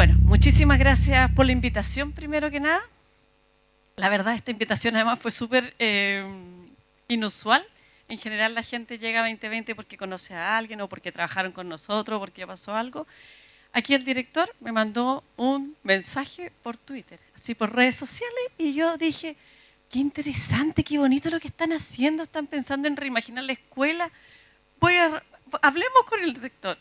Bueno, muchísimas gracias por la invitación, primero que nada. La verdad, esta invitación además fue súper inusual. En general la gente llega a 2020 porque conoce a alguien o porque trabajaron con nosotros, porque pasó algo. Aquí el director me mandó un mensaje por Twitter, así por redes sociales, y yo dije, qué interesante, qué bonito lo que están haciendo, están pensando en reimaginar la escuela. Hablemos con el director.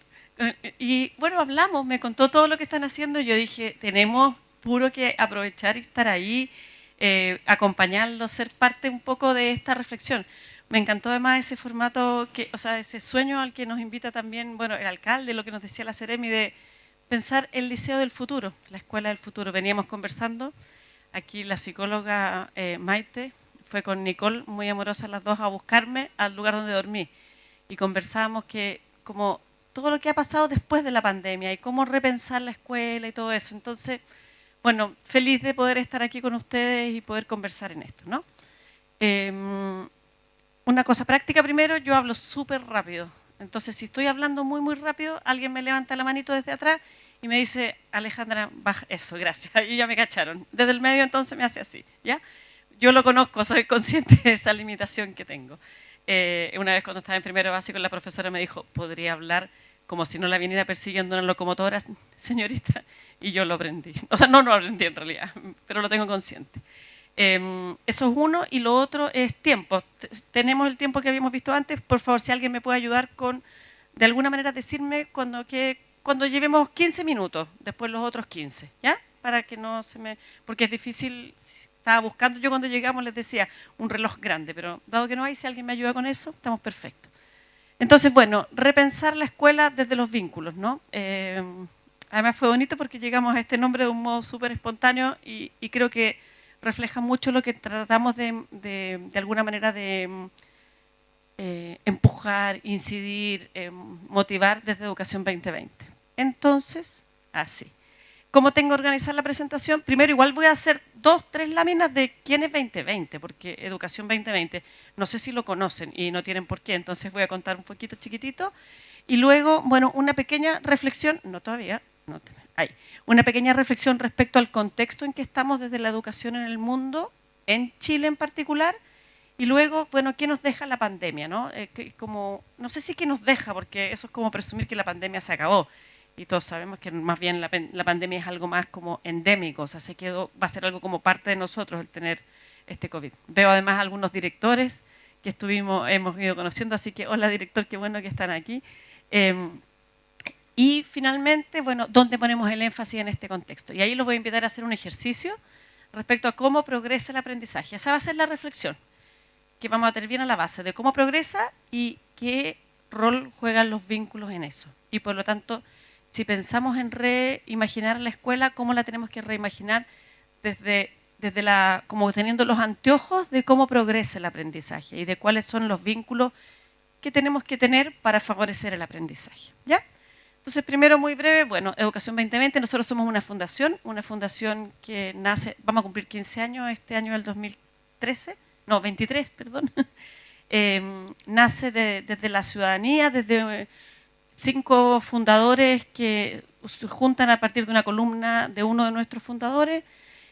Y bueno, hablamos, me contó todo lo que están haciendo. Yo dije, tenemos puro que aprovechar y estar ahí, acompañarlos, ser parte un poco de esta reflexión. Me encantó además ese formato, o sea, ese sueño al que nos invita también, bueno, el alcalde, lo que nos decía la Seremi, de pensar el liceo del futuro, la escuela del futuro. Veníamos conversando, aquí la psicóloga Maite fue con Nicole, muy amorosas las dos, a buscarme al lugar donde dormí. Y conversábamos que como todo lo que ha pasado después de la pandemia y cómo repensar la escuela y todo eso. Entonces, bueno, feliz de poder estar aquí con ustedes y poder conversar en esto, ¿no? Una cosa práctica primero, yo hablo súper rápido. Entonces, si estoy hablando muy, muy rápido, alguien me levanta la manito desde atrás y me dice, Alejandra, baja eso, gracias. Y ya me cacharon. Desde el medio entonces me hace así, ¿ya? Yo lo conozco, soy consciente de esa limitación que tengo. Una vez cuando estaba en primero básico, la profesora me dijo, ¿podría hablar como si no la viniera persiguiendo una locomotora, señorita? Y yo lo aprendí. O sea, no lo aprendí en realidad, pero lo tengo consciente. Eso es uno, y lo otro es tiempo. Tenemos el tiempo que habíamos visto antes. Por favor, si alguien me puede ayudar con, de alguna manera, decirme cuando llevemos 15 minutos, después los otros 15, ¿ya? Para que no se me... Porque es difícil, estaba buscando, yo cuando llegamos les decía un reloj grande, pero dado que no hay, si alguien me ayuda con eso, estamos perfectos. Entonces, bueno, repensar la escuela desde los vínculos, ¿no? Además fue bonito porque llegamos a este nombre de un modo súper espontáneo y creo que refleja mucho lo que tratamos de alguna manera de empujar, incidir, motivar desde Educación 2020. Entonces, así. ¿Cómo tengo que organizar la presentación? Primero, igual voy a hacer 2, 3 láminas de quién es 2020, porque Educación 2020, no sé si lo conocen y no tienen por qué, entonces voy a contar un poquito chiquitito. Y luego, bueno, una pequeña reflexión, no todavía, no, ahí, una pequeña reflexión respecto al contexto en que estamos desde la educación en el mundo, en Chile en particular, y luego, bueno, ¿qué nos deja la pandemia? ¿No? No sé si qué nos deja, porque eso es como presumir que la pandemia se acabó. Y todos sabemos que más bien la pandemia es algo más como endémico, o sea, va a ser algo como parte de nosotros el tener este COVID. Veo además algunos directores que hemos ido conociendo, así que hola director, qué bueno que están aquí. Y finalmente, bueno, ¿dónde ponemos el énfasis en este contexto? Y ahí los voy a invitar a hacer un ejercicio respecto a cómo progresa el aprendizaje. Esa va a ser la reflexión que vamos a tener bien a la base de cómo progresa y qué rol juegan los vínculos en eso. Y por lo tanto, si pensamos en reimaginar la escuela, ¿cómo la tenemos que reimaginar como teniendo los anteojos de cómo progresa el aprendizaje y de cuáles son los vínculos que tenemos que tener para favorecer el aprendizaje? ¿Ya? Entonces, primero, muy breve, bueno, Educación 2020, nosotros somos una fundación que nace, vamos a cumplir 15 años este año del 2013, no, 23, perdón. Nace desde la ciudadanía, desde 5 fundadores que se juntan a partir de una columna de uno de nuestros fundadores,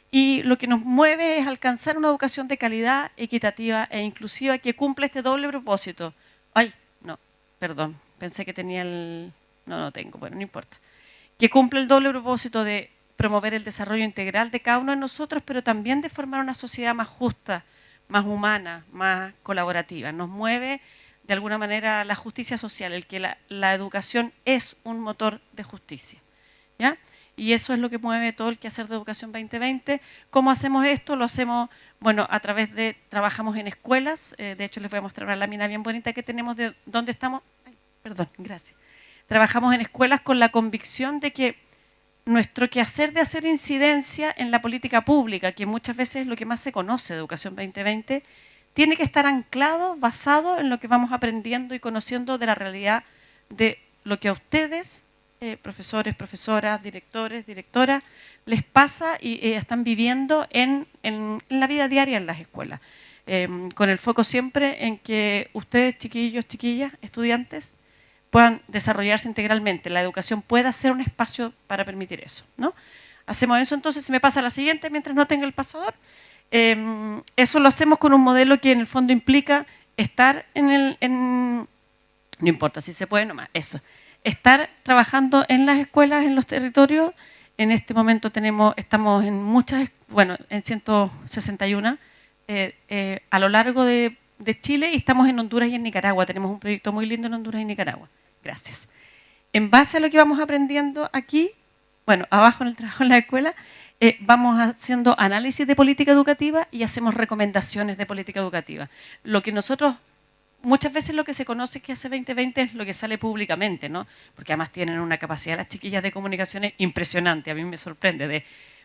y lo que nos mueve es alcanzar una educación de calidad, equitativa e inclusiva que cumple este doble propósito. Ay, no, perdón, pensé que tenía el... No tengo, bueno, no importa. Que cumple el doble propósito de promover el desarrollo integral de cada uno de nosotros, pero también de formar una sociedad más justa, más humana, más colaborativa. Nos mueve de alguna manera la justicia social, el que la educación es un motor de justicia, ¿ya? Y eso es lo que mueve todo el quehacer de Educación 2020. ¿Cómo hacemos esto? Lo hacemos, bueno, a través de, trabajamos en escuelas, de hecho les voy a mostrar una lámina bien bonita que tenemos de dónde estamos. Ay, perdón, gracias. Trabajamos en escuelas con la convicción de que nuestro quehacer de hacer incidencia en la política pública, que muchas veces es lo que más se conoce de Educación 2020, tiene que estar anclado, basado en lo que vamos aprendiendo y conociendo de la realidad de lo que a ustedes, profesores, profesoras, directores, directoras, les pasa y están viviendo en la vida diaria en las escuelas. Con el foco siempre en que ustedes, chiquillos, chiquillas, estudiantes, puedan desarrollarse integralmente. La educación pueda ser un espacio para permitir eso, ¿no? Hacemos eso entonces, si me pasa la siguiente, mientras no tenga el pasador. Eso lo hacemos con un modelo que en el fondo implica estar no importa si se puede nomás, eso. Estar trabajando en las escuelas, en los territorios. En este momento estamos en muchas, bueno, en 161 a lo largo de Chile, y estamos en Honduras y en Nicaragua. Tenemos un proyecto muy lindo en Honduras y Nicaragua. Gracias. En base a lo que vamos aprendiendo aquí, bueno, abajo en el trabajo en la escuela, vamos haciendo análisis de política educativa y hacemos recomendaciones de política educativa. Lo que nosotros, muchas veces lo que se conoce que hace 2020 es lo que sale públicamente, ¿no? Porque además tienen una capacidad las chiquillas de comunicaciones impresionante. A mí me sorprende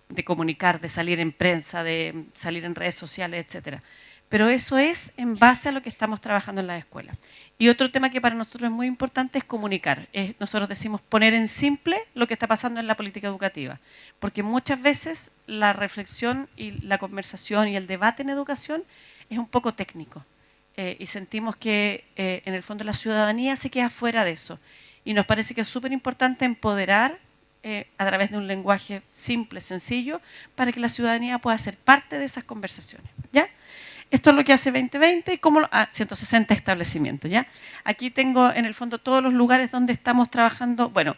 de comunicar, de salir en prensa, de salir en redes sociales, etcétera. Pero eso es en base a lo que estamos trabajando en las escuelas. Y otro tema que para nosotros es muy importante es comunicar. Nosotros decimos poner en simple lo que está pasando en la política educativa. Porque muchas veces la reflexión y la conversación y el debate en educación es un poco técnico. Y sentimos que en el fondo la ciudadanía se queda fuera de eso. Y nos parece que es súper importante empoderar a través de un lenguaje simple, sencillo, para que la ciudadanía pueda ser parte de esas conversaciones, ¿ya? Esto es lo que hace 2020 y cómo 160 establecimientos, ¿ya? Aquí tengo en el fondo todos los lugares donde estamos trabajando. Bueno,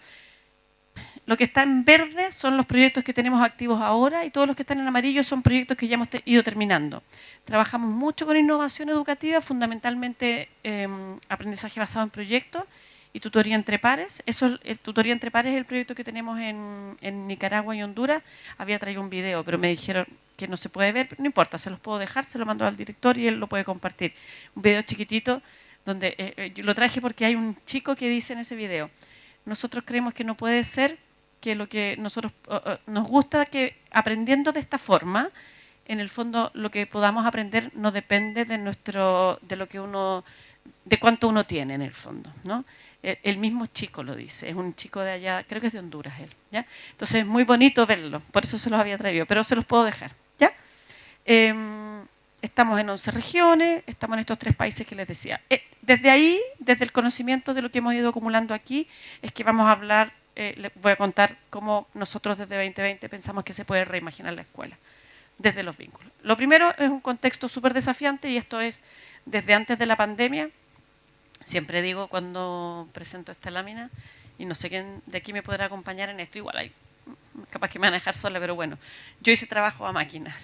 lo que está en verde son los proyectos que tenemos activos ahora, y todos los que están en amarillo son proyectos que ya hemos ido terminando. Trabajamos mucho con innovación educativa, fundamentalmente aprendizaje basado en proyectos y tutoría entre pares. Tutoría entre pares es el proyecto que tenemos en Nicaragua y Honduras. Había traído un video, pero me dijeron que no se puede ver, no importa, se los puedo dejar, se lo mando al director y él lo puede compartir. Un video chiquitito donde yo lo traje porque hay un chico que dice en ese video: nosotros creemos que no puede ser que lo que nosotros nos gusta, que aprendiendo de esta forma, en el fondo lo que podamos aprender no depende de cuánto uno tiene en el fondo, ¿no? El mismo chico lo dice, es un chico de allá, creo que es de Honduras él, ¿ya? Entonces es muy bonito verlo, por eso se los había traído, pero se los puedo dejar, ¿ya? Estamos en 11 regiones, estamos en estos 3 países que les decía. Desde ahí, desde el conocimiento de lo que hemos ido acumulando aquí, es que vamos a hablar, les voy a contar cómo nosotros desde 2020 pensamos que se puede reimaginar la escuela, desde los vínculos. Lo primero es un contexto súper desafiante, y esto es desde antes de la pandemia. Siempre digo cuando presento esta lámina, y no sé quién de aquí me podrá acompañar en esto, igual hay, capaz que me van a dejar sola, pero bueno, yo hice trabajo a máquina.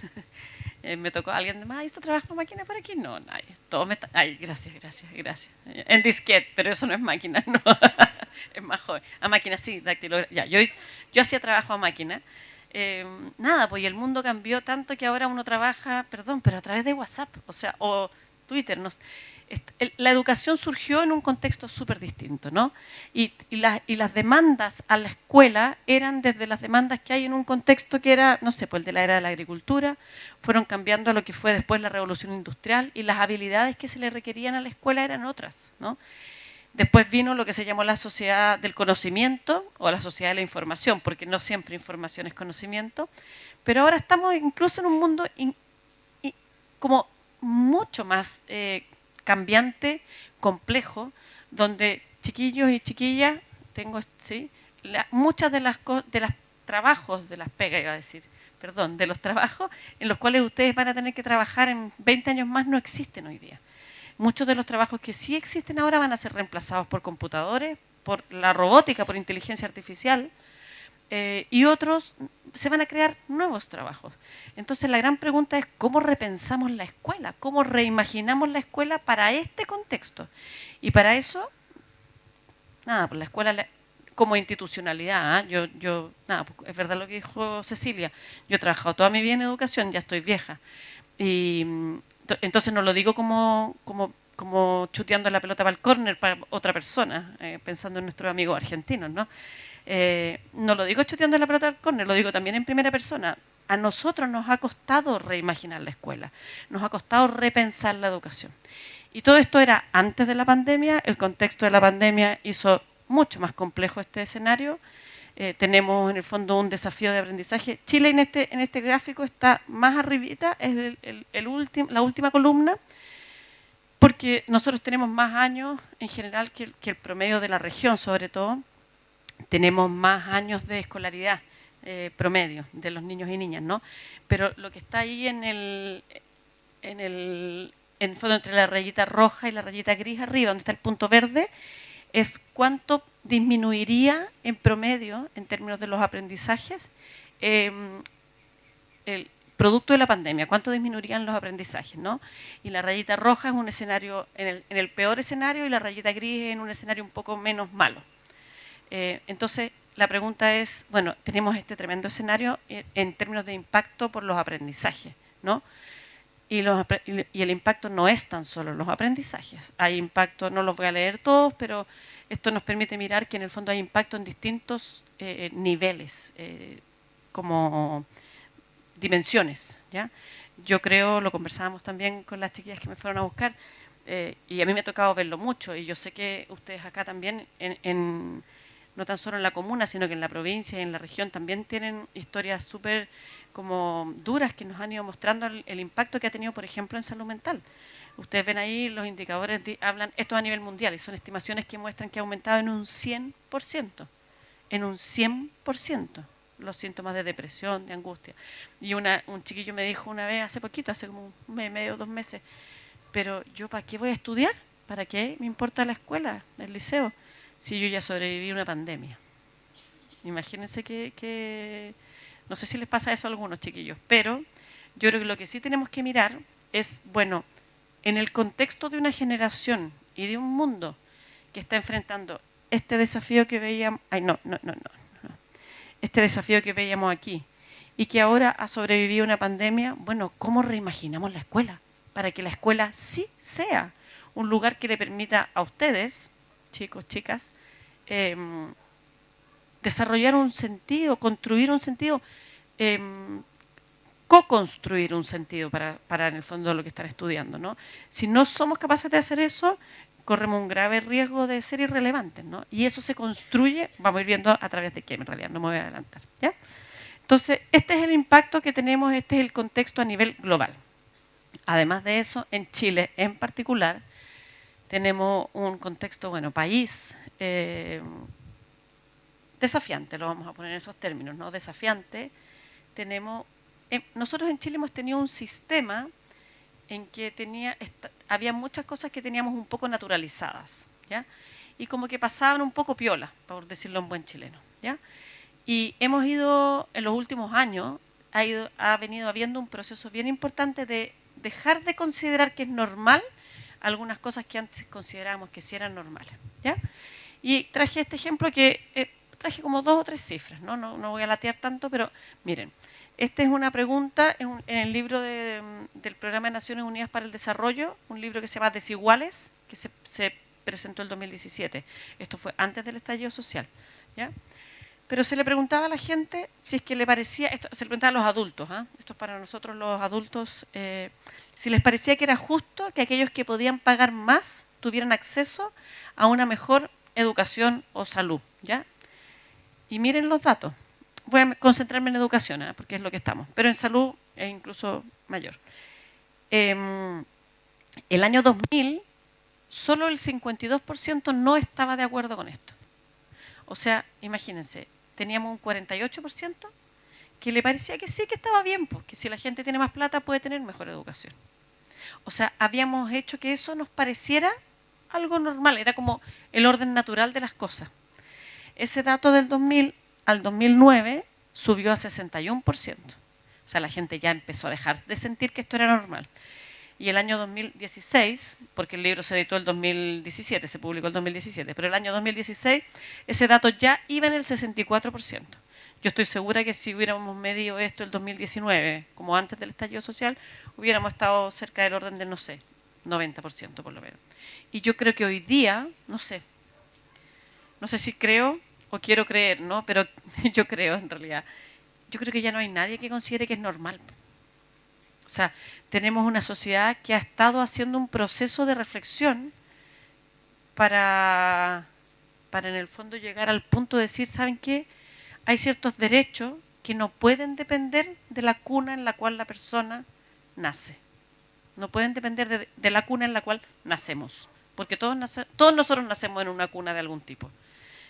Me tocó alguien de más, ¿hizo trabajo a máquina por aquí? No, nadie. Todos me ay, gracias. En disquete, pero eso no es máquina, no. Es más joven. A máquina sí, dactilografía. Ya, yo hacía trabajo a máquina. Nada, pues el mundo cambió tanto que ahora uno trabaja, perdón, pero a través de WhatsApp, o Twitter. La educación surgió en un contexto súper distinto, ¿no? Y las demandas a la escuela eran desde las demandas que hay en un contexto que era, no sé, pues el de la era de la agricultura, fueron cambiando a lo que fue después la revolución industrial, y las habilidades que se le requerían a la escuela eran otras, ¿no? Después vino lo que se llamó la sociedad del conocimiento o la sociedad de la información, porque no siempre información es conocimiento, pero ahora estamos incluso en un mundo como mucho más cambiante, complejo, donde chiquillos y chiquillas, muchas de las trabajos, de las pegas, iba a decir, perdón, de los trabajos en los cuales ustedes van a tener que trabajar en 20 años más no existen hoy día. Muchos de los trabajos que sí existen ahora van a ser reemplazados por computadores, por la robótica, por inteligencia artificial, y otros se van a crear nuevos trabajos. Entonces la gran pregunta es cómo repensamos la escuela, cómo reimaginamos la escuela para este contexto. Y para eso, nada, pues la escuela como institucionalidad, nada, pues es verdad lo que dijo Cecilia, yo he trabajado toda mi vida en educación, ya estoy vieja. Y entonces no lo digo como chuteando la pelota para el córner para otra persona, pensando en nuestros amigos argentinos, ¿no? No lo digo chuteando la pelota al córner, lo digo también en primera persona. A nosotros nos ha costado reimaginar la escuela, nos ha costado repensar la educación. Y todo esto era antes de la pandemia. El contexto de la pandemia hizo mucho más complejo este escenario. Tenemos en el fondo un desafío de aprendizaje. Chile en este gráfico está más arribita, es la última columna. Porque nosotros tenemos más años en general que el promedio de la región, sobre todo. Tenemos más años de escolaridad promedio de los niños y niñas, ¿no? Pero lo que está ahí en el fondo entre la rayita roja y la rayita gris arriba, donde está el punto verde, es cuánto disminuiría en promedio, en términos de los aprendizajes, el producto de la pandemia, cuánto disminuirían los aprendizajes, ¿no? Y la rayita roja es un escenario, en el peor escenario, y la rayita gris en un escenario un poco menos malo. Entonces, la pregunta es, bueno, tenemos este tremendo escenario en términos de impacto por los aprendizajes, ¿no? Y el impacto no es tan solo los aprendizajes. Hay impacto, no los voy a leer todos, pero esto nos permite mirar que en el fondo hay impacto en distintos niveles, como dimensiones, ¿ya? Yo creo, lo conversábamos también con las chiquillas que me fueron a buscar, y a mí me ha tocado verlo mucho, y yo sé que ustedes acá también, no tan solo en la comuna, sino que en la provincia y en la región también tienen historias súper como duras que nos han ido mostrando el impacto que ha tenido, por ejemplo, en salud mental. Ustedes ven ahí los indicadores, hablan, esto a nivel mundial, y son estimaciones que muestran que ha aumentado en un 100%, en un 100%, los síntomas de depresión, de angustia. Y un chiquillo me dijo una vez, hace poquito, hace como un mes y medio, 2 meses, pero yo ¿para qué voy a estudiar? ¿Para qué me importa la escuela, el liceo? Si yo ya sobreviví a una pandemia. Imagínense que no sé si les pasa eso a algunos chiquillos, pero yo creo que lo que sí tenemos que mirar es, bueno, en el contexto de una generación y de un mundo que está enfrentando este desafío que veíamos, este desafío que veíamos aquí, y que ahora ha sobrevivido a una pandemia, bueno, ¿cómo reimaginamos la escuela? Para que la escuela sí sea un lugar que le permita a ustedes, chicos, chicas, desarrollar un sentido, construir un sentido, co-construir un sentido para en el fondo lo que están estudiando, ¿no? Si no somos capaces de hacer eso, corremos un grave riesgo de ser irrelevantes, ¿no? Y eso se construye, vamos a ir viendo a través de qué, en realidad, no me voy a adelantar, ¿ya? Entonces, este es el impacto que tenemos, este es el contexto a nivel global. Además de eso, en Chile en particular, tenemos un contexto, bueno, país desafiante, lo vamos a poner en esos términos, ¿no? Desafiante. Nosotros en Chile hemos tenido un sistema en que había muchas cosas que teníamos un poco naturalizadas, ¿ya? Y como que pasaban un poco piola, por decirlo en buen chileno, ¿ya? Y hemos ido, en los últimos años, ha venido habiendo un proceso bien importante de dejar de considerar que es normal algunas cosas que antes considerábamos que sí eran normales, ¿ya? Y traje este ejemplo que traje como 2 o 3 cifras, ¿no? No voy a latear tanto, pero miren, esta es una pregunta en el libro del Programa de Naciones Unidas para el Desarrollo, un libro que se llama Desiguales, que se presentó en el 2017. Esto fue antes del estallido social, ¿ya? Pero se le preguntaba a la gente si es que le parecía, se le preguntaba a los adultos, ¿eh? Esto es para nosotros los adultos, si les parecía que era justo que aquellos que podían pagar más tuvieran acceso a una mejor educación o salud, ¿ya? Y miren los datos. Voy a concentrarme en educación, ¿eh? Porque es lo que estamos, pero en salud es incluso mayor. El año 2000, solo el 52% no estaba de acuerdo con esto. O sea, imagínense, teníamos un 48% que le parecía que sí, que estaba bien, porque si la gente tiene más plata puede tener mejor educación. O sea, habíamos hecho que eso nos pareciera algo normal, era como el orden natural de las cosas. Ese dato del 2000 al 2009 subió a 61%. O sea, la gente ya empezó a dejar de sentir que esto era normal. Y el año 2016, porque el libro se editó el 2017, se publicó el 2017, pero el año 2016 ese dato ya iba en el 64%. Yo estoy segura que si hubiéramos medido esto el 2019, como antes del estallido social, hubiéramos estado cerca del orden del, no sé, 90% por lo menos. Y yo creo que hoy día, no sé si creo o quiero creer, ¿no? Pero yo creo en realidad. Yo creo que ya no hay nadie que considere que es normal. O sea, tenemos una sociedad que ha estado haciendo un proceso de reflexión para en el fondo llegar al punto de decir, ¿saben qué? Hay ciertos derechos que no pueden depender de la cuna en la cual la persona nace. no pueden depender de la cuna en la cual nacemos, porque todos nosotros nacemos en una cuna de algún tipo.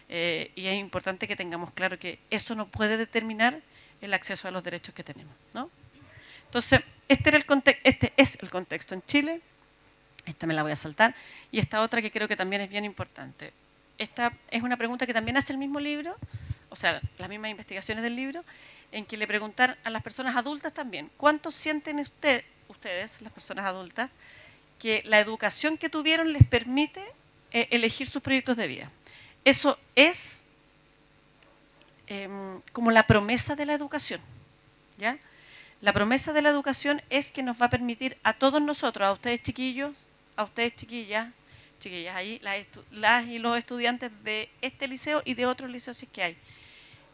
Y es importante que tengamos claro que eso no puede determinar el acceso a los derechos que tenemos, ¿no? Entonces, este es el contexto en Chile. Esta me la voy a saltar. Y esta otra que creo que también es bien importante. Esta es una pregunta que también hace el mismo libro, o sea, las mismas investigaciones del libro, en que le preguntan a las personas adultas también, ¿cuánto sienten ustedes, las personas adultas, que la educación que tuvieron les permite elegir sus proyectos de vida? Eso es como la promesa de la educación, ¿ya? La promesa de la educación es que nos va a permitir a todos nosotros, a ustedes chiquillos, a ustedes chiquillas ahí, las y los estudiantes de este liceo y de otros liceos si es que hay.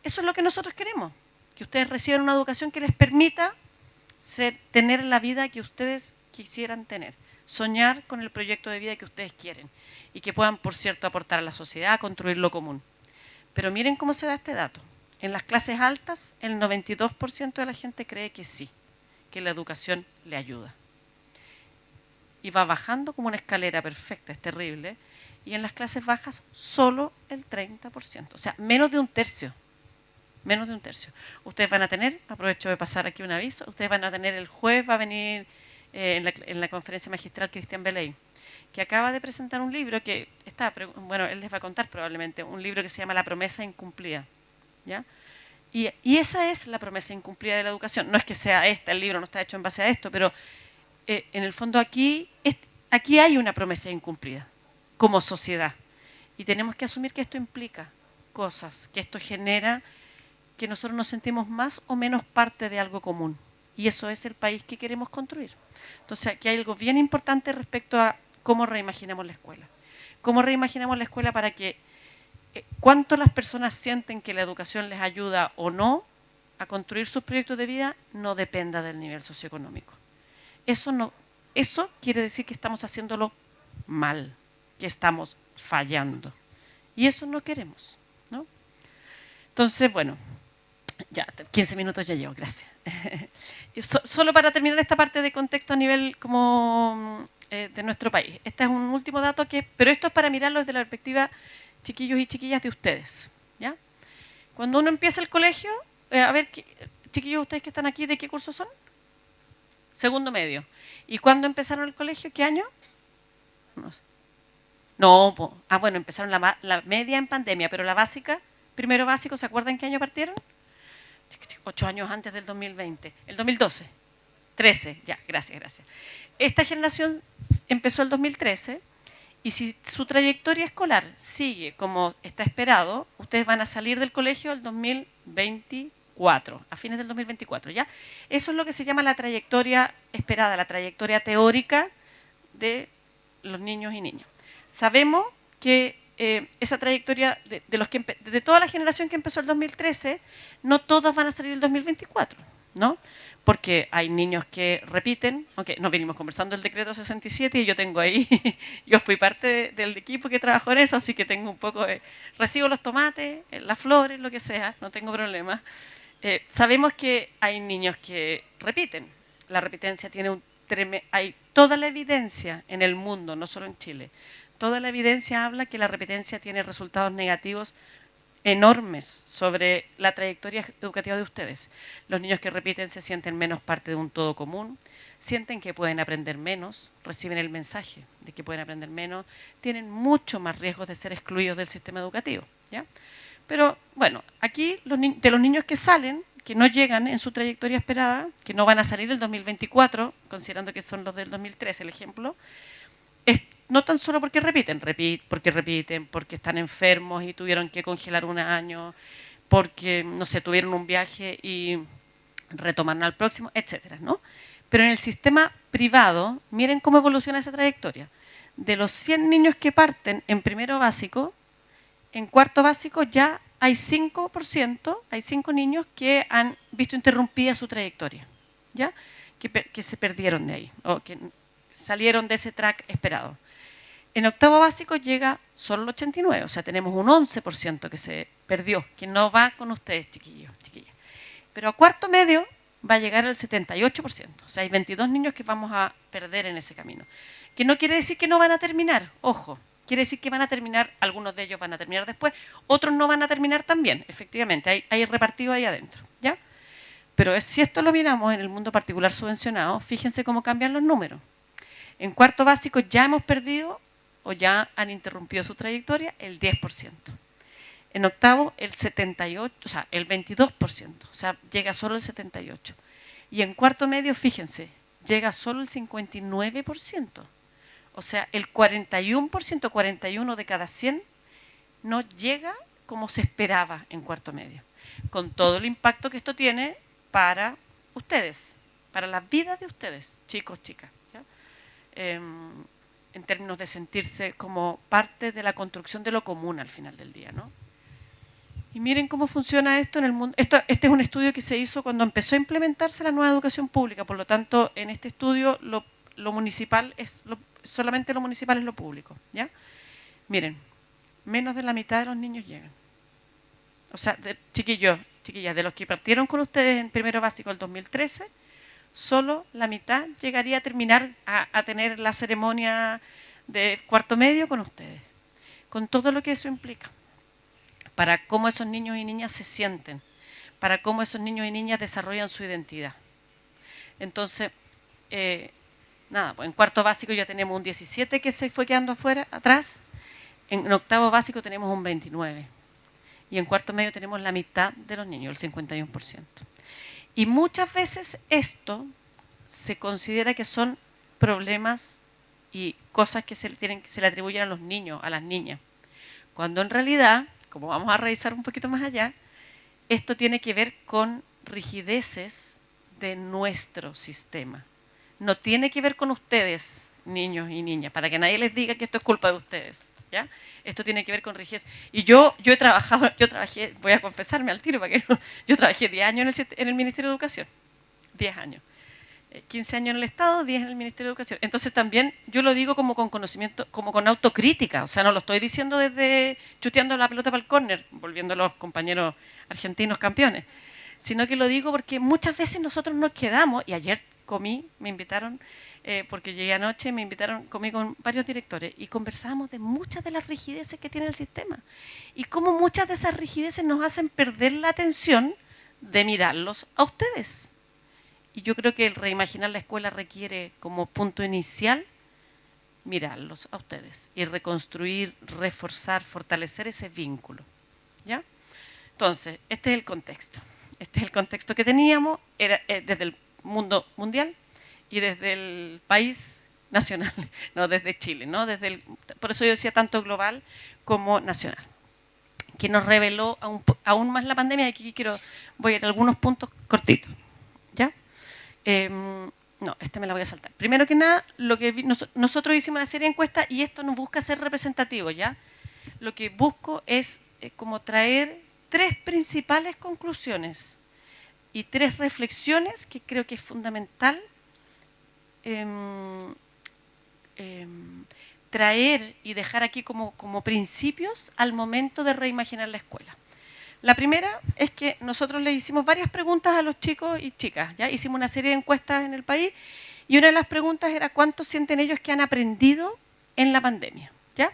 Eso es lo que nosotros queremos, que ustedes reciban una educación que les permita tener la vida que ustedes quisieran tener, soñar con el proyecto de vida que ustedes quieren y que puedan, por cierto, aportar a la sociedad, a construir lo común. Pero miren cómo se da este dato. En las clases altas, el 92% de la gente cree que sí, que la educación le ayuda. Y va bajando como una escalera perfecta, es terrible. Y en las clases bajas, solo el 30%, o sea, menos de un tercio. Menos de un tercio. Ustedes van a tener, aprovecho de pasar aquí un aviso, ustedes van a tener el jueves, va a venir en la conferencia magistral Cristian Beley, que acaba de presentar un libro que está, bueno, él les va a contar probablemente, un libro que se llama La promesa incumplida, ¿ya? Y esa es la promesa incumplida de la educación. No es que sea esta, el libro no está hecho en base a esto, pero en el fondo aquí hay una promesa incumplida como sociedad. Y tenemos que asumir que esto implica cosas, que esto genera que nosotros nos sentimos más o menos parte de algo común. Y eso es el país que queremos construir. Entonces aquí hay algo bien importante respecto a cómo reimaginamos la escuela. Cómo reimaginamos la escuela para que cuánto las personas sienten que la educación les ayuda o no a construir sus proyectos de vida no dependa del nivel socioeconómico. Eso quiere decir que estamos haciéndolo mal, que estamos fallando. Y eso no queremos, ¿no? Entonces, bueno, ya 15 minutos ya llevo, gracias. Solo para terminar esta parte de contexto a nivel como de nuestro país. Este es un último dato pero esto es para mirarlo desde la perspectiva chiquillos y chiquillas de ustedes, ¿ya? Cuando uno empieza el colegio, a ver, chiquillos, ustedes que están aquí, ¿de qué curso son? Segundo medio. ¿Y cuándo empezaron el colegio? ¿Qué año? No sé. No, bueno, empezaron la media en pandemia, pero la básica, primero básico, ¿se acuerdan qué año partieron? 8 años antes del 2020. El 2012. 13, ya, gracias. Esta generación empezó el 2013 y si su trayectoria escolar sigue como está esperado, ustedes van a salir del colegio el 2024, a fines del 2024, ¿ya? Eso es lo que se llama la trayectoria esperada, la trayectoria teórica de los niños y niñas. Sabemos que esa trayectoria de toda la generación que empezó el 2013, no todos van a salir el 2024, ¿no? Porque hay niños que repiten, aunque nos venimos conversando del decreto 67 y yo tengo ahí, yo fui parte del equipo que trabajó en eso, así que tengo un poco recibo los tomates, las flores, lo que sea, no tengo problema. Sabemos que hay niños que repiten, la repitencia tiene hay toda la evidencia en el mundo, no solo en Chile, toda la evidencia habla que la repitencia tiene resultados negativos enormes sobre la trayectoria educativa de ustedes. Los niños que repiten se sienten menos parte de un todo común, sienten que pueden aprender menos, reciben el mensaje de que pueden aprender menos, tienen mucho más riesgos de ser excluidos del sistema educativo, ¿ya? Pero bueno, aquí de los niños que salen, que no llegan en su trayectoria esperada, que no van a salir el 2024, considerando que son los del 2013, el ejemplo, no tan solo porque porque están enfermos y tuvieron que congelar un año, porque, no sé, tuvieron un viaje y retomaron al próximo, etcétera, ¿no? Pero en el sistema privado, miren cómo evoluciona esa trayectoria. De los 100 niños que parten en primero básico, en cuarto básico ya hay 5%, hay 5 niños que han visto interrumpida su trayectoria, ¿ya? Que se perdieron de ahí, o que salieron de ese track esperado. En octavo básico llega solo el 89%, o sea, tenemos un 11% que se perdió, que no va con ustedes, chiquillos, chiquillas. Pero a cuarto medio va a llegar al 78%. O sea, hay 22 niños que vamos a perder en ese camino. Que no quiere decir que no van a terminar, ojo. Quiere decir que van a terminar, algunos de ellos van a terminar después, otros no van a terminar también, efectivamente, hay repartido ahí adentro, ¿ya? Pero si esto lo miramos en el mundo particular subvencionado, fíjense cómo cambian los números. En cuarto básico ya hemos perdido o ya han interrumpido su trayectoria el 10%. En octavo el 78%, o sea, el 22%, o sea, llega solo el 78%. Y en cuarto medio, fíjense, llega solo el 59%. O sea, el 41%, 41 de cada 100 no llega como se esperaba en cuarto medio. Con todo el impacto que esto tiene para ustedes, para la vida de ustedes, chicos, chicas. ¿Ya? En términos de sentirse como parte de la construcción de lo común al final del día, ¿no? Y miren cómo funciona esto en el mundo. Este es un estudio que se hizo cuando empezó a implementarse la nueva educación pública. Por lo tanto, en este estudio lo municipal es solamente lo municipal es lo público. ¿Ya? Miren, menos de la mitad de los niños llegan. O sea, chiquillas, de los que partieron con ustedes en primero básico el 2013, solo la mitad llegaría a terminar a tener la ceremonia de cuarto medio con ustedes. Con todo lo que eso implica. Para cómo esos niños y niñas se sienten, para cómo esos niños y niñas desarrollan su identidad. Entonces, nada, pues en cuarto básico ya tenemos un 17 que se fue quedando atrás, en octavo básico tenemos un 29 y en cuarto medio tenemos la mitad de los niños, el 51%. Y muchas veces esto se considera que son problemas y cosas que se le atribuyen a los niños, a las niñas, cuando en realidad, como vamos a revisar un poquito más allá, esto tiene que ver con rigideces de nuestro sistema. No tiene que ver con ustedes, niños y niñas, para que nadie les diga que esto es culpa de ustedes. ¿Ya? Esto tiene que ver con rigidez. Y yo trabajé, voy a confesarme al tiro, para que no, yo trabajé 10 años en el Ministerio de Educación. 10 años. 15 años en el Estado, 10 en el Ministerio de Educación. Entonces también yo lo digo como con conocimiento, como con autocrítica, o sea, no lo estoy diciendo desde chuteando la pelota para el córner, volviendo a los compañeros argentinos campeones, sino que lo digo porque muchas veces nosotros nos quedamos, y ayer me invitaron, porque llegué anoche, comí con varios directores y conversábamos de muchas de las rigideces que tiene el sistema y cómo muchas de esas rigideces nos hacen perder la atención de mirarlos a ustedes. Y yo creo que el reimaginar la escuela requiere como punto inicial mirarlos a ustedes y reconstruir, reforzar, fortalecer ese vínculo. ¿Ya? Entonces, este es el contexto. Este es el contexto que teníamos desde el mundo mundial y desde el país nacional, no desde Chile, ¿no? Por eso yo decía tanto global como nacional, que nos reveló aún más la pandemia. Y aquí voy a ir a algunos puntos cortitos. ¿Ya? No, me la voy a saltar. Primero que nada, nosotros hicimos una serie de encuestas y esto no busca ser representativo, ¿ya? Lo que busco es como traer 3 principales conclusiones y 3 reflexiones que creo que es fundamental traer y dejar aquí como principios al momento de reimaginar la escuela. La primera es que nosotros le hicimos varias preguntas a los chicos y chicas, ¿ya? Hicimos una serie de encuestas en el país y una de las preguntas era cuánto sienten ellos que han aprendido en la pandemia, ¿ya?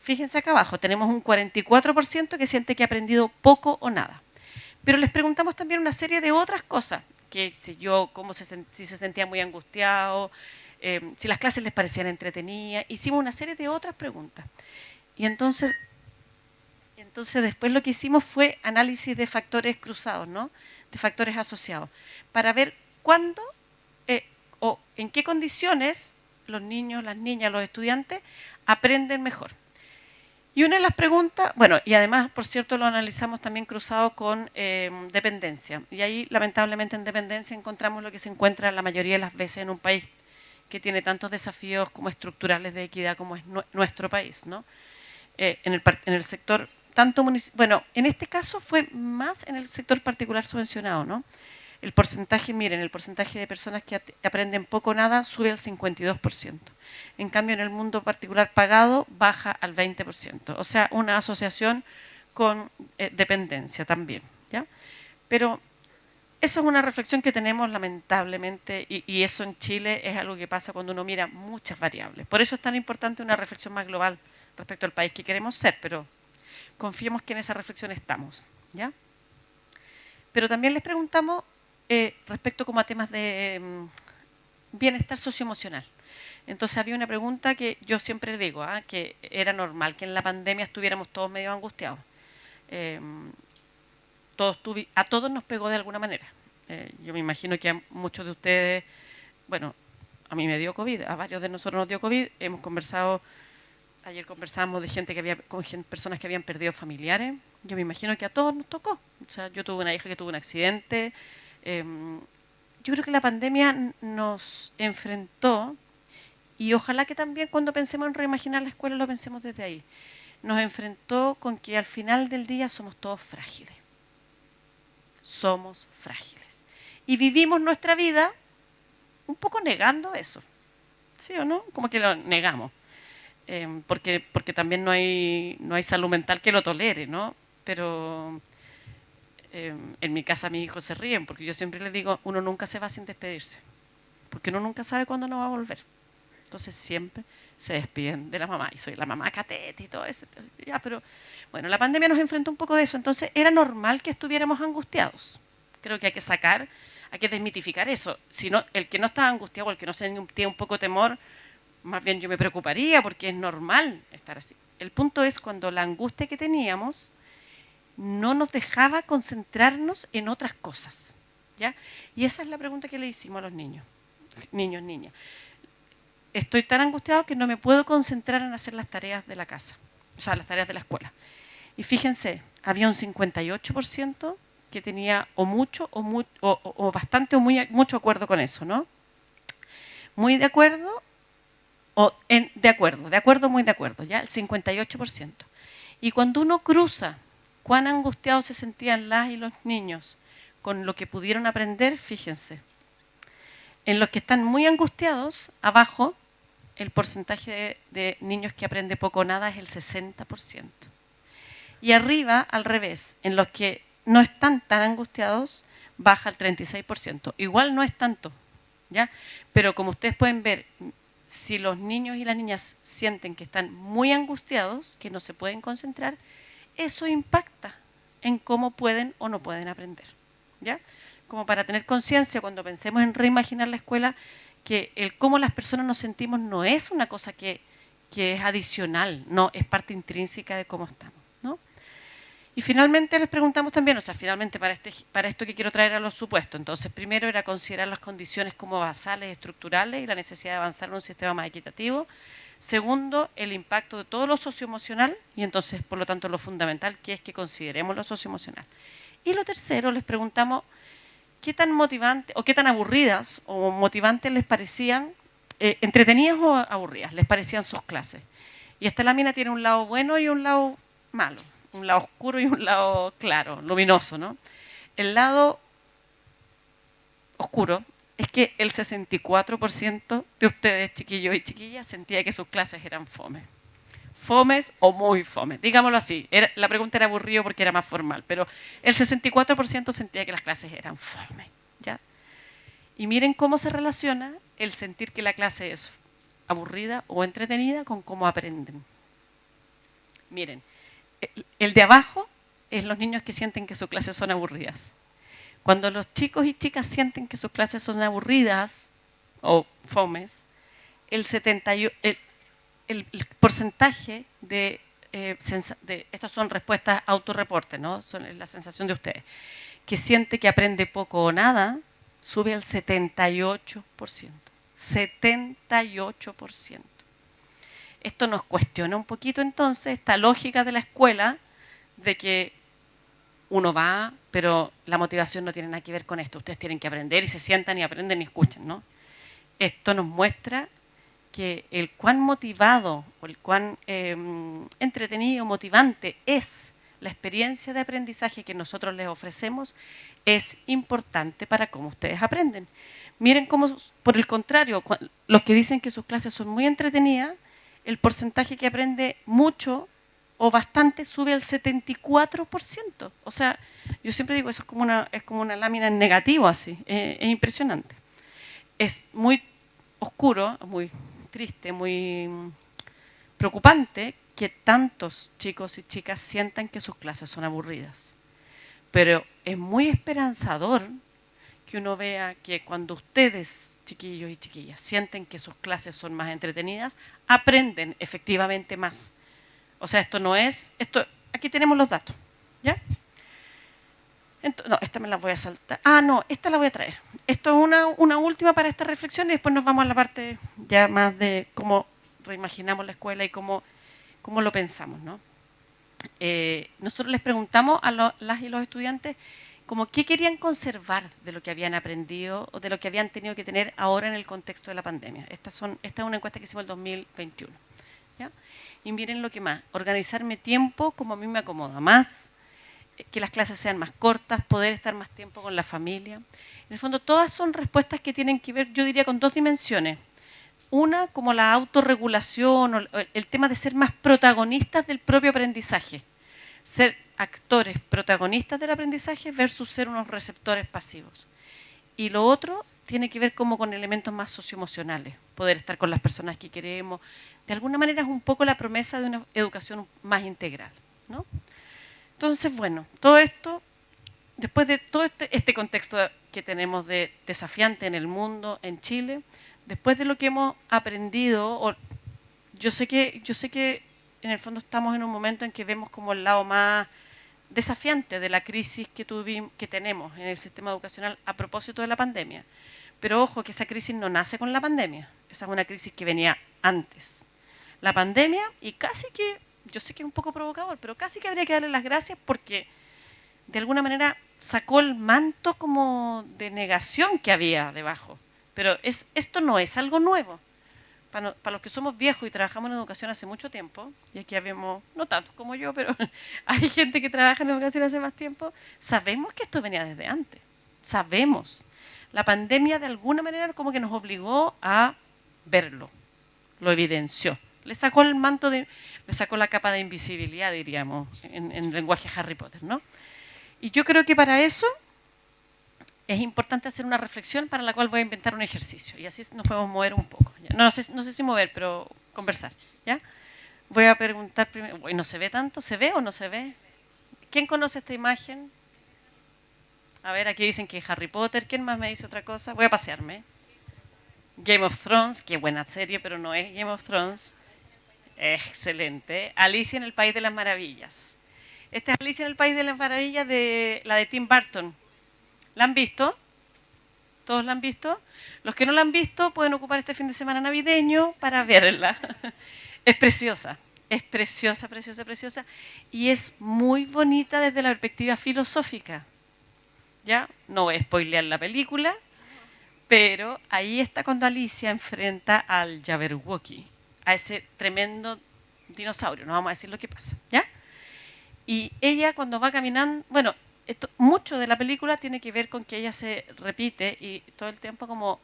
Fíjense acá abajo, tenemos un 44% que siente que ha aprendido poco o nada. Pero les preguntamos también una serie de otras cosas, que si se sentían muy angustiados, si las clases les parecían entretenidas. Hicimos una serie de otras preguntas. Y entonces después lo que hicimos fue análisis de factores cruzados, ¿no? De factores asociados, para ver cuándo o en qué condiciones los niños, las niñas, los estudiantes aprenden mejor. Y una de las preguntas, bueno, y además, por cierto, lo analizamos también cruzado con dependencia. Y ahí, lamentablemente, en dependencia encontramos lo que se encuentra la mayoría de las veces en un país que tiene tantos desafíos como estructurales de equidad como es nuestro país, ¿no? En el sector, bueno, en este caso fue más en el sector particular subvencionado, ¿no? El porcentaje, miren, el porcentaje de personas que aprenden poco o nada sube al 52%. En cambio, en el mundo particular pagado baja al 20%. O sea, una asociación con dependencia también, ¿ya? Pero Eso es una reflexión que tenemos lamentablemente y eso en Chile es algo que pasa cuando uno mira muchas variables. Por eso es tan importante una reflexión más global respecto al país que queremos ser, pero confiemos que en esa reflexión estamos, ¿ya? Pero también les preguntamos respecto como a temas de bienestar socioemocional. Entonces había una pregunta que yo siempre digo, que era normal que en la pandemia estuviéramos todos medio angustiados. A todos nos pegó de alguna manera. Yo me imagino que a muchos de ustedes, bueno, a mí me dio COVID, a varios de nosotros nos dio COVID, hemos conversado, ayer conversábamos de gente que había, con personas que habían perdido familiares, yo me imagino que a todos nos tocó. O sea, yo tuve una hija que tuvo un accidente. Yo creo que la pandemia nos enfrentó, y ojalá que también cuando pensemos en reimaginar la escuela lo pensemos desde ahí, nos enfrentó con que al final del día somos todos frágiles. Somos frágiles. Y vivimos nuestra vida un poco negando eso. ¿Sí o no? Como que lo negamos. Porque también no hay salud mental que lo tolere, ¿no? Pero en mi casa mis hijos se ríen porque yo siempre les digo, uno nunca se va sin despedirse. Porque uno nunca sabe cuándo no va a volver. Entonces siempre se despiden de la mamá. Y soy la mamá catete y todo eso. Ya, pero bueno, la pandemia nos enfrentó un poco de eso. Entonces era normal que estuviéramos angustiados. Creo que hay que desmitificar eso. Si no, el que no está angustiado, el que no tiene un poco de temor, más bien yo me preocuparía porque es normal estar así. El punto es cuando la angustia que teníamos no nos dejaba concentrarnos en otras cosas. ¿Ya? Y esa es la pregunta que le hicimos a los niños, niñas. Estoy tan angustiado que no me puedo concentrar en hacer las tareas de la casa, o sea, las tareas de la escuela. Y fíjense, había un 58% que tenía o mucho, o bastante, o mucho acuerdo con eso, ¿no? Muy de acuerdo, de acuerdo, muy de acuerdo, ¿ya? El 58%. Y cuando uno cruza cuán angustiados se sentían las y los niños con lo que pudieron aprender, fíjense, en los que están muy angustiados, abajo, el porcentaje de niños que aprende poco o nada es el 60%. Y arriba, al revés, en los que no están tan angustiados, baja al 36%. Igual no es tanto, ¿ya? Pero como ustedes pueden ver, si los niños y las niñas sienten que están muy angustiados, que no se pueden concentrar, eso impacta en cómo pueden o no pueden aprender, ¿ya? Como para tener conciencia cuando pensemos en reimaginar la escuela, que el cómo las personas nos sentimos no es una cosa que es adicional, no, es parte intrínseca de cómo estamos, ¿no? Y finalmente les preguntamos también, o sea, finalmente para esto que quiero traer a los supuestos, entonces primero era considerar las condiciones como basales, estructurales y la necesidad de avanzar en un sistema más equitativo. Segundo, el impacto de todo lo socioemocional y entonces, por lo tanto, lo fundamental que es que consideremos lo socioemocional. Y lo tercero, les preguntamos qué tan motivantes o qué tan aburridas o motivantes les parecían, entretenidas o aburridas, les parecían sus clases. Y esta lámina tiene un lado bueno y un lado malo, un lado oscuro y un lado claro, luminoso, ¿no? El lado oscuro es que el 64% de ustedes, chiquillos y chiquillas, sentía que sus clases eran fome. Fomes o muy fome, digámoslo así. La pregunta era aburrida porque era más formal, pero el 64% sentía que las clases eran fome, ¿ya? Y miren cómo se relaciona el sentir que la clase es aburrida o entretenida con cómo aprenden. Miren, el de abajo es los niños que sienten que sus clases son aburridas. Cuando los chicos y chicas sienten que sus clases son aburridas o fomes, el porcentaje estas son respuestas autorreporte, ¿no? Son la sensación de ustedes, que siente que aprende poco o nada, sube al 78%. 78%. Esto nos cuestiona un poquito entonces esta lógica de la escuela de que uno va, pero la motivación no tiene nada que ver con esto. Ustedes tienen que aprender y se sientan y aprenden y escuchan, ¿no? Esto nos muestra que el cuán motivado o el cuán entretenido, motivante es la experiencia de aprendizaje que nosotros les ofrecemos es importante para cómo ustedes aprenden. Miren cómo, por el contrario, los que dicen que sus clases son muy entretenidas, el porcentaje que aprende mucho o bastante sube al 74%. O sea, Yo siempre digo, eso es como una lámina en negativo así, es impresionante. Es muy oscuro, muy triste, muy preocupante que tantos chicos y chicas sientan que sus clases son aburridas. Pero es muy esperanzador que uno vea que cuando ustedes, chiquillos y chiquillas, sienten que sus clases son más entretenidas, aprenden efectivamente más. O sea, esto no es, aquí tenemos los datos, ¿ya? No, esta me la voy a saltar. Ah, no, esta la voy a traer. Esto es una última para esta reflexión y después nos vamos a la parte ya más de cómo reimaginamos la escuela y cómo lo pensamos, ¿no? Nosotros les preguntamos a las y los estudiantes como qué querían conservar de lo que habían aprendido o de lo que habían tenido que tener ahora en el contexto de la pandemia. Esta es una encuesta que hicimos en el 2021. ¿Ya? Y miren lo que más, organizarme tiempo como a mí me acomoda más, que las clases sean más cortas, poder estar más tiempo con la familia. En el fondo, todas son respuestas que tienen que ver, yo diría, con dos dimensiones. Una, como la autorregulación o el tema de ser más protagonistas del propio aprendizaje. Ser actores protagonistas del aprendizaje versus ser unos receptores pasivos. Y lo otro tiene que ver como con elementos más socioemocionales. Poder estar con las personas que queremos. De alguna manera es un poco la promesa de una educación más integral, ¿no? Entonces, bueno, todo esto, después de todo este contexto que tenemos de desafiante en el mundo, en Chile, después de lo que hemos aprendido, yo sé que en el fondo estamos en un momento en que vemos como el lado más desafiante de la crisis que tenemos en el sistema educacional a propósito de la pandemia. Pero ojo, que esa crisis no nace con la pandemia, esa es una crisis que venía antes. La pandemia, y casi que, yo sé que es un poco provocador, pero casi que habría que darle las gracias porque de alguna manera sacó el manto como de negación que había debajo. Pero esto no es algo nuevo. Para los que somos viejos y trabajamos en educación hace mucho tiempo, y aquí habemos, no tanto como yo, pero hay gente que trabaja en educación hace más tiempo, sabemos que esto venía desde antes. Sabemos. La pandemia de alguna manera como que nos obligó a verlo, lo evidenció. Le sacó el manto, le sacó la capa de invisibilidad, diríamos, en el lenguaje Harry Potter, ¿no? Y yo creo que para eso es importante hacer una reflexión para la cual voy a inventar un ejercicio y así nos podemos mover un poco. ¿Ya? No sé si mover, pero conversar. ¿Ya? Voy a preguntar primero, ¿no se ve tanto? ¿Se ve o no se ve? ¿Quién conoce esta imagen? A ver, aquí dicen que es Harry Potter. ¿Quién más me dice otra cosa? Voy a pasearme. Game of Thrones, qué buena serie, pero no es Game of Thrones. Excelente. Alicia en el País de las Maravillas. Esta es Alicia en el País de las Maravillas, la de Tim Burton. ¿La han visto? ¿Todos la han visto? Los que no la han visto pueden ocupar este fin de semana navideño para verla. Es preciosa, preciosa, preciosa. Y es muy bonita desde la perspectiva filosófica. ¿Ya? No voy a spoilear la película, pero ahí está cuando Alicia enfrenta al Jabberwocky, a ese tremendo dinosaurio. No vamos a decir lo que pasa, ¿ya? Y ella cuando va caminando, bueno, mucho de la película tiene que ver con que ella se repite y todo el tiempo como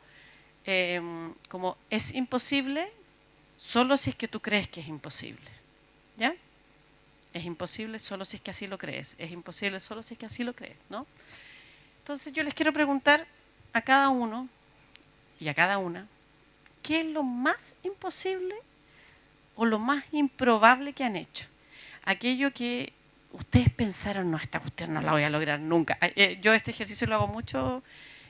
es imposible solo si es que tú crees que es imposible. ¿Ya? Es imposible solo si es que así lo crees. Es imposible solo si es que así lo crees, ¿no? Entonces yo les quiero preguntar a cada uno y a cada una, ¿qué es lo más imposible o lo más improbable que han hecho? Aquello que ustedes pensaron, no, esta cuestión no la voy a lograr nunca. Yo este ejercicio lo hago mucho,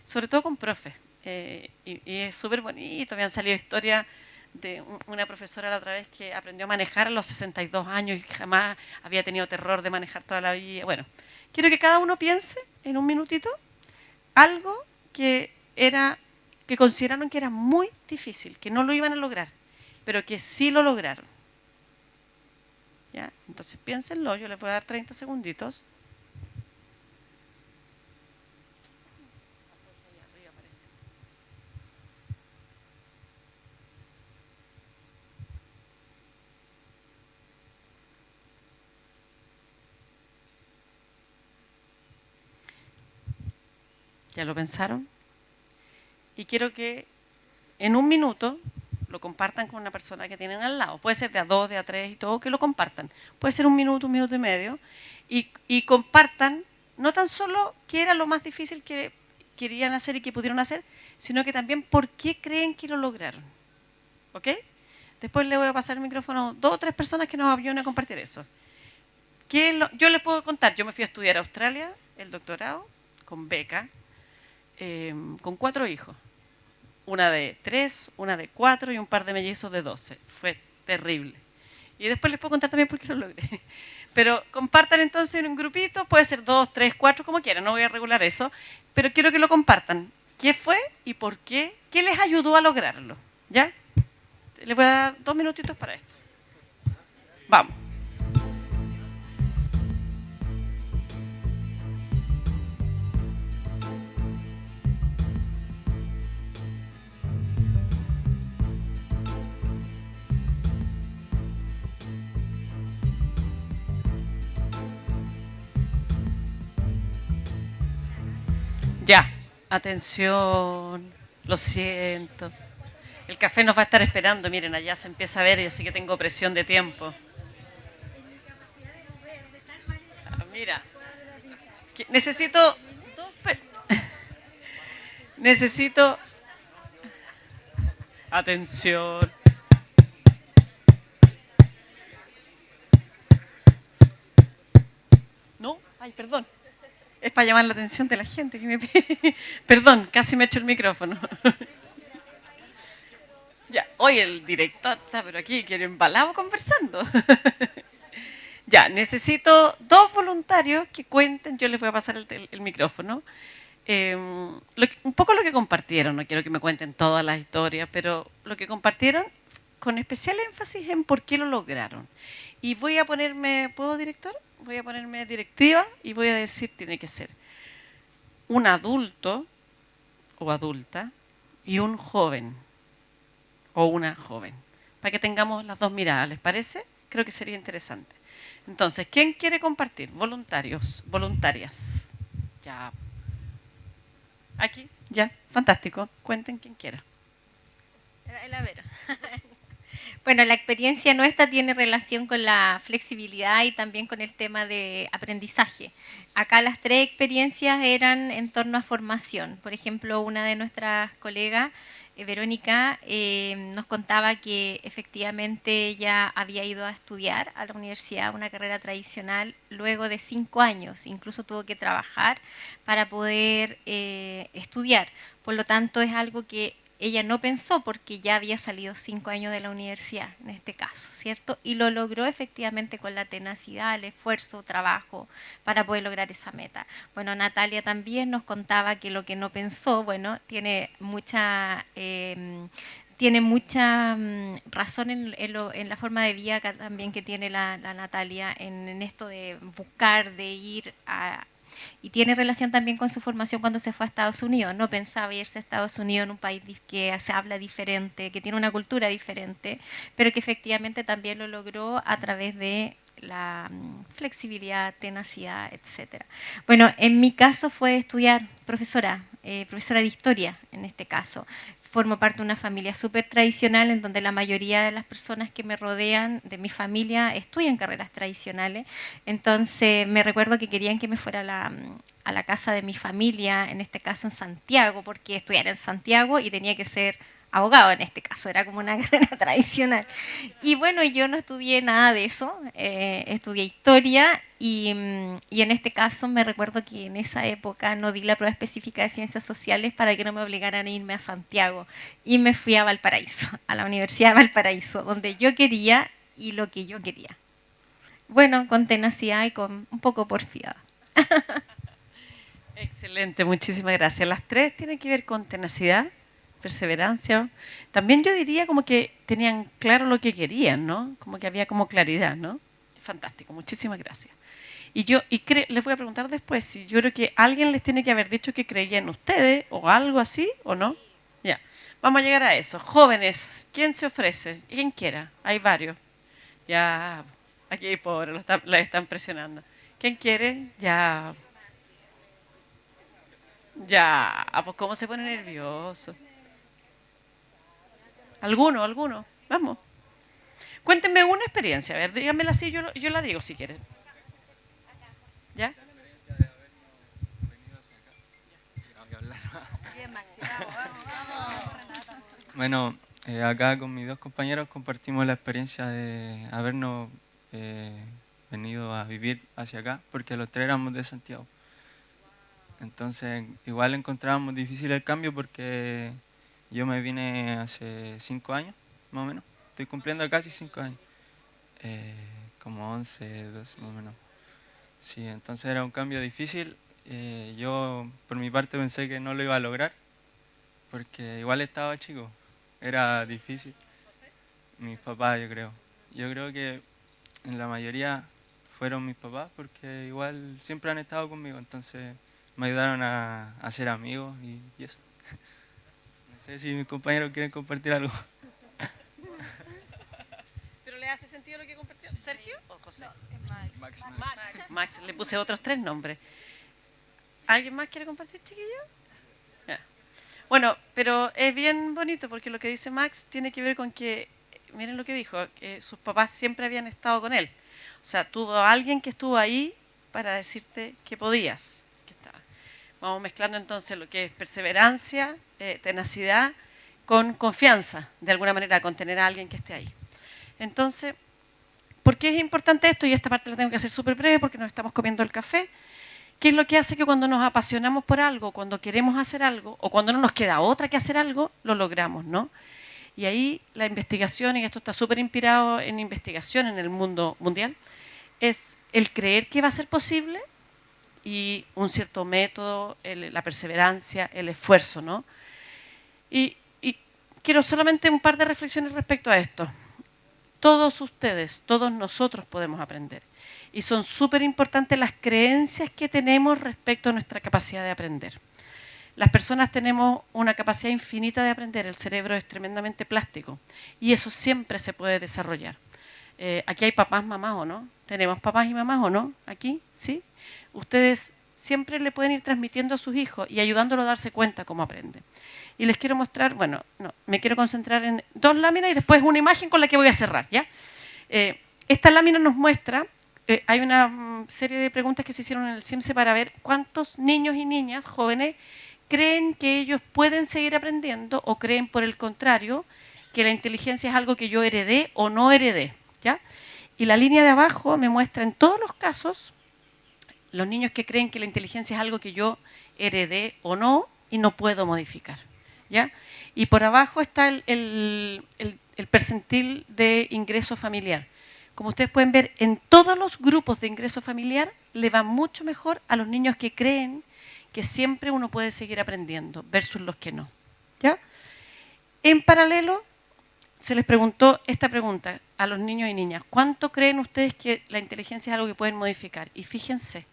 sobre todo con profes, y es súper bonito. Me han salido historias de una profesora la otra vez que aprendió a manejar a los 62 años y jamás había tenido terror de manejar toda la vida. Bueno, quiero que cada uno piense en un minutito algo que consideraron que era muy difícil, que no lo iban a lograr, pero que sí lo lograron. ¿Ya? Entonces piénsenlo, yo les voy a dar 30 segunditos. ¿Ya lo pensaron? Y quiero que en un minuto lo compartan con una persona que tienen al lado. Puede ser de a dos, de a tres y todo, que lo compartan. Puede ser un minuto y medio. Y compartan no tan solo qué era lo más difícil que querían hacer y que pudieron hacer, sino que también por qué creen que lo lograron. ¿Ok? Después le voy a pasar el micrófono a 2 o 3 personas que nos ayuden a compartir eso. Yo les puedo contar, yo me fui a estudiar a Australia, el doctorado, con beca, con 4 hijos. Una de 3, una de 4 y un par de mellizos de 12. Fue terrible. Y después les puedo contar también por qué lo logré. Pero compartan entonces en un grupito, puede ser 2, 3, 4, como quieran, no voy a regular eso, pero quiero que lo compartan. ¿Qué fue y por qué? ¿Qué les ayudó a lograrlo? ¿Ya? Les voy a dar 2 minutitos para esto. Vamos. Ya, atención, lo siento. El café nos va a estar esperando, miren, allá se empieza a ver y así que tengo presión de tiempo. Ah, mira, necesito necesito atención. No, ay, perdón. Es para llamar la atención de la gente que me pide. Perdón, casi me echo el micrófono. Ya, hoy el director está, pero aquí quiere embalado conversando. Ya, necesito 2 voluntarios que cuenten, yo les voy a pasar el micrófono. Un poco lo que compartieron, no quiero que me cuenten todas las historias, pero lo que compartieron con especial énfasis en por qué lo lograron. Y voy a ponerme, ¿puedo, director? Voy a ponerme directiva y voy a decir, tiene que ser un adulto o adulta y un joven o una joven, para que tengamos las 2 miradas, ¿les parece? Creo que sería interesante. Entonces, ¿quién quiere compartir? Voluntarios, voluntarias. Ya. Aquí, ya, fantástico. Cuenten quien quiera. La Vera. Bueno, la experiencia nuestra tiene relación con la flexibilidad y también con el tema de aprendizaje. Acá las 3 experiencias eran en torno a formación. Por ejemplo, una de nuestras colegas, Verónica, nos contaba que efectivamente ella había ido a estudiar a la universidad una carrera tradicional luego de 5 años. Incluso tuvo que trabajar para poder estudiar. Por lo tanto, es algo que ella no pensó porque ya había salido 5 años de la universidad, en este caso, ¿cierto? Y lo logró efectivamente con la tenacidad, el esfuerzo, trabajo para poder lograr esa meta. Bueno, Natalia también nos contaba que lo que no pensó, bueno, tiene mucha razón en la forma de vida también que tiene la Natalia en esto de buscar, de ir a, y tiene relación también con su formación cuando se fue a Estados Unidos. No pensaba irse a Estados Unidos, en un país que se habla diferente, que tiene una cultura diferente, pero que efectivamente también lo logró a través de la flexibilidad, tenacidad, etcétera. Bueno, en mi caso fue estudiar profesora de historia en este caso. Formo parte de una familia súper tradicional en donde la mayoría de las personas que me rodean de mi familia estudian carreras tradicionales. Entonces me recuerdo que querían que me fuera a la casa de mi familia, en este caso en Santiago, porque estudiar en Santiago y tenía que ser abogado en este caso, era como una carrera tradicional. Y bueno, yo no estudié nada de eso, estudié historia y en este caso me recuerdo que en esa época no di la prueba específica de ciencias sociales para que no me obligaran a irme a Santiago y me fui a Valparaíso, a la Universidad de Valparaíso, donde yo quería y lo que yo quería. Bueno, con tenacidad y con un poco porfiada. Excelente, muchísimas gracias. Las 3 tienen que ver con tenacidad, perseverancia. También yo diría como que tenían claro lo que querían, ¿no? Como que había como claridad, ¿no? Fantástico, muchísimas gracias. Y yo les voy a preguntar después si yo creo que alguien les tiene que haber dicho que creía en ustedes o algo así o no. Ya, vamos a llegar a eso. Jóvenes, ¿quién se ofrece? Quien quiera, hay varios. Ya, aquí pobre, la están presionando. ¿Quién quiere? Ya, ya, pues cómo se pone nervioso. Alguno, vamos. Cuéntenme una experiencia, a ver, díganmela así, yo la digo si quieren. ¿Ya? Bueno, acá con mis dos compañeros compartimos la experiencia de habernos venido a vivir hacia acá, porque los tres éramos de Santiago. Entonces, igual encontrábamos difícil el cambio porque yo me vine hace 5 años, más o menos. Estoy cumpliendo casi 5 años. Eh, como 11, 12 más o menos. Sí, entonces era un cambio difícil. Yo por mi parte pensé que no lo iba a lograr, porque igual estaba chico. Era difícil. Mis papás, yo creo. Yo creo que en la mayoría fueron mis papás, porque igual siempre han estado conmigo, entonces me ayudaron a ser amigos y eso. No sé si mis compañeros quieren compartir algo. ¿Pero le hace sentido lo que compartió Sergio o José? Max. Max, le puse otros 3 nombres. ¿Alguien más quiere compartir, chiquillo? Ya. Bueno, pero es bien bonito porque lo que dice Max tiene que ver con que, miren lo que dijo, que sus papás siempre habían estado con él. O sea, tuvo a alguien que estuvo ahí para decirte que podías, que estaba. Vamos mezclando entonces lo que es perseverancia, tenacidad, con confianza, de alguna manera, con tener a alguien que esté ahí. Entonces, ¿por qué es importante esto? Y esta parte la tengo que hacer súper breve porque nos estamos comiendo el café. ¿Qué es lo que hace que cuando nos apasionamos por algo, cuando queremos hacer algo, o cuando no nos queda otra que hacer algo, lo logramos, ¿no? Y ahí la investigación, y esto está súper inspirado en investigación en el mundo mundial, es el creer que va a ser posible y un cierto método, la perseverancia, el esfuerzo, ¿no? Y quiero solamente un par de reflexiones respecto a esto. Todos ustedes, todos nosotros podemos aprender. Y son súper importantes las creencias que tenemos respecto a nuestra capacidad de aprender. Las personas tenemos una capacidad infinita de aprender, el cerebro es tremendamente plástico y eso siempre se puede desarrollar. Aquí hay papás, mamás o no, tenemos papás y mamás o no, aquí, ¿sí? Ustedes siempre le pueden ir transmitiendo a sus hijos y ayudándolo a darse cuenta cómo aprende. Y les quiero mostrar, bueno, no, me quiero concentrar en 2 láminas y después una imagen con la que voy a cerrar, ¿ya? Esta lámina nos muestra, hay una serie de preguntas que se hicieron en el CIEMSE para ver cuántos niños y niñas jóvenes creen que ellos pueden seguir aprendiendo o creen por el contrario que la inteligencia es algo que yo heredé o no heredé, ¿ya? Y la línea de abajo me muestra en todos los casos los niños que creen que la inteligencia es algo que yo heredé o no y no puedo modificar, ¿ya? Y por abajo está el percentil de ingreso familiar. Como ustedes pueden ver, en todos los grupos de ingreso familiar le va mucho mejor a los niños que creen que siempre uno puede seguir aprendiendo versus los que no, ¿ya? En paralelo, se les preguntó esta pregunta a los niños y niñas. ¿Cuánto creen ustedes que la inteligencia es algo que pueden modificar? Y fíjense,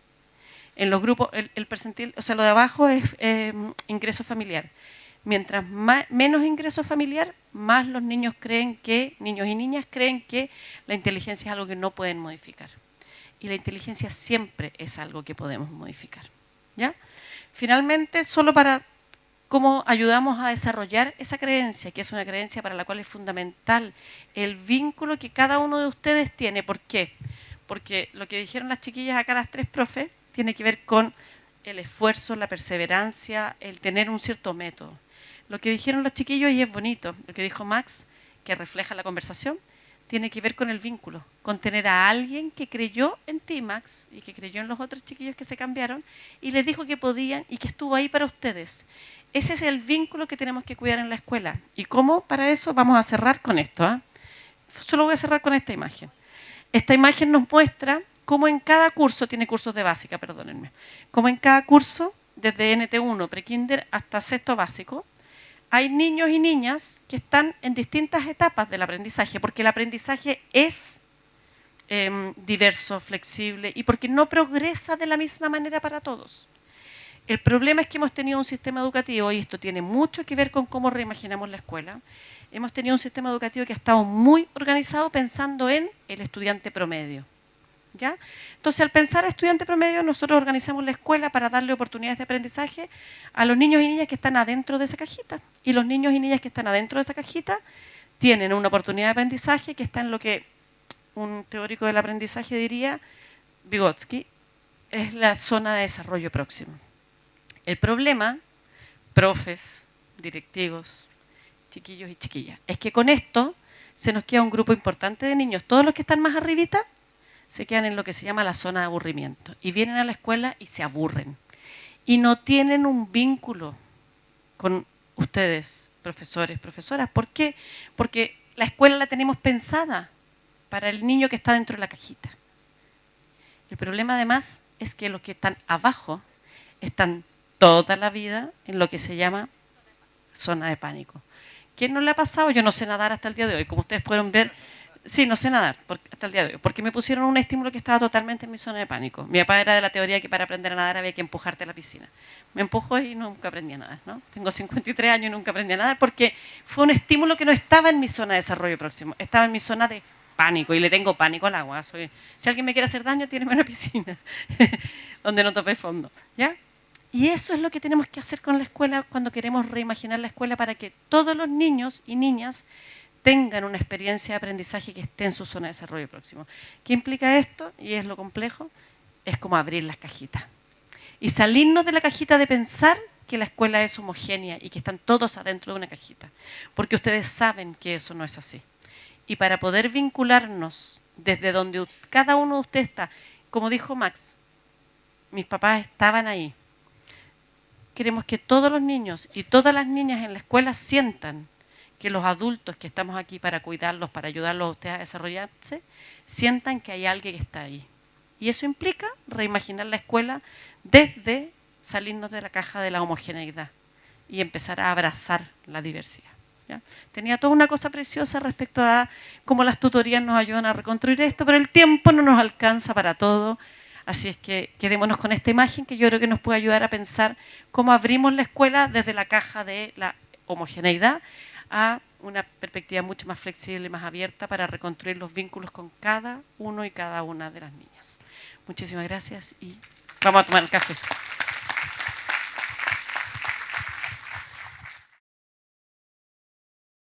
en los grupos, el percentil, o sea, lo de abajo es ingreso familiar. Mientras menos ingreso familiar, más los niños creen que, niños y niñas creen que la inteligencia es algo que no pueden modificar. Y la inteligencia siempre es algo que podemos modificar, ¿ya? Finalmente, solo para cómo ayudamos a desarrollar esa creencia, que es una creencia para la cual es fundamental el vínculo que cada uno de ustedes tiene. ¿Por qué? Porque lo que dijeron las chiquillas acá, las 3 profes, tiene que ver con el esfuerzo, la perseverancia, el tener un cierto método. Lo que dijeron los chiquillos, y es bonito, lo que dijo Max, que refleja la conversación, tiene que ver con el vínculo, con tener a alguien que creyó en ti, Max, y que creyó en los otros chiquillos que se cambiaron, y les dijo que podían y que estuvo ahí para ustedes. Ese es el vínculo que tenemos que cuidar en la escuela. ¿Y cómo? Para eso vamos a cerrar con esto, ¿eh? Solo voy a cerrar con esta imagen. Esta imagen nos muestra cómo en cada curso, tiene cursos de básica, perdónenme, cómo en cada curso, desde NT1, prekinder hasta sexto básico, hay niños y niñas que están en distintas etapas del aprendizaje, porque el aprendizaje es diverso, flexible y porque no progresa de la misma manera para todos. El problema es que hemos tenido un sistema educativo, y esto tiene mucho que ver con cómo reimaginamos la escuela, hemos tenido un sistema educativo que ha estado muy organizado pensando en el estudiante promedio, ¿ya? Entonces, al pensar estudiante promedio, nosotros organizamos la escuela para darle oportunidades de aprendizaje a los niños y niñas que están adentro de esa cajita. Y los niños y niñas que están adentro de esa cajita tienen una oportunidad de aprendizaje que está en lo que un teórico del aprendizaje diría, Vygotsky, es la zona de desarrollo próximo. El problema profes, directivos, chiquillos y chiquillas. Es que con esto se nos queda un grupo importante de niños. Todos los que están más arribita se quedan en lo que se llama la zona de aburrimiento. Y vienen a la escuela y se aburren. Y no tienen un vínculo con ustedes, profesores, profesoras. ¿Por qué? Porque la escuela la tenemos pensada para el niño que está dentro de la cajita. El problema además es que los que están abajo están toda la vida en lo que se llama zona de pánico. ¿Quién no le ha pasado? Yo no sé nadar hasta el día de hoy. Como ustedes pueden ver, sí, no sé nadar hasta el día de hoy, porque me pusieron un estímulo que estaba totalmente en mi zona de pánico. Mi papá era de la teoría que para aprender a nadar había que empujarte a la piscina. Me empujó y nunca aprendí a nadar, ¿no? Tengo 53 años y nunca aprendí a nadar porque fue un estímulo que no estaba en mi zona de desarrollo próximo, estaba en mi zona de pánico y le tengo pánico al agua. Si alguien me quiere hacer daño, tíreme a una piscina donde no tope fondo, ¿ya? Y eso es lo que tenemos que hacer con la escuela cuando queremos reimaginar la escuela para que todos los niños y niñas tengan una experiencia de aprendizaje que esté en su zona de desarrollo próximo. ¿Qué implica esto? Y es lo complejo, es como abrir las cajitas. Y salirnos de la cajita de pensar que la escuela es homogénea y que están todos adentro de una cajita. Porque ustedes saben que eso no es así. Y para poder vincularnos desde donde cada uno de ustedes está, como dijo Max, mis papás estaban ahí. Queremos que todos los niños y todas las niñas en la escuela sientan que los adultos que estamos aquí para cuidarlos, para ayudarlos a ustedes a desarrollarse, sientan que hay alguien que está ahí. Y eso implica reimaginar la escuela desde salirnos de la caja de la homogeneidad y empezar a abrazar la diversidad, ¿ya? Tenía toda una cosa preciosa respecto a cómo las tutorías nos ayudan a reconstruir esto, pero el tiempo no nos alcanza para todo. Así es que quedémonos con esta imagen que yo creo que nos puede ayudar a pensar cómo abrimos la escuela desde la caja de la homogeneidad a una perspectiva mucho más flexible y más abierta para reconstruir los vínculos con cada uno y cada una de las niñas. Muchísimas gracias y vamos a tomar el café.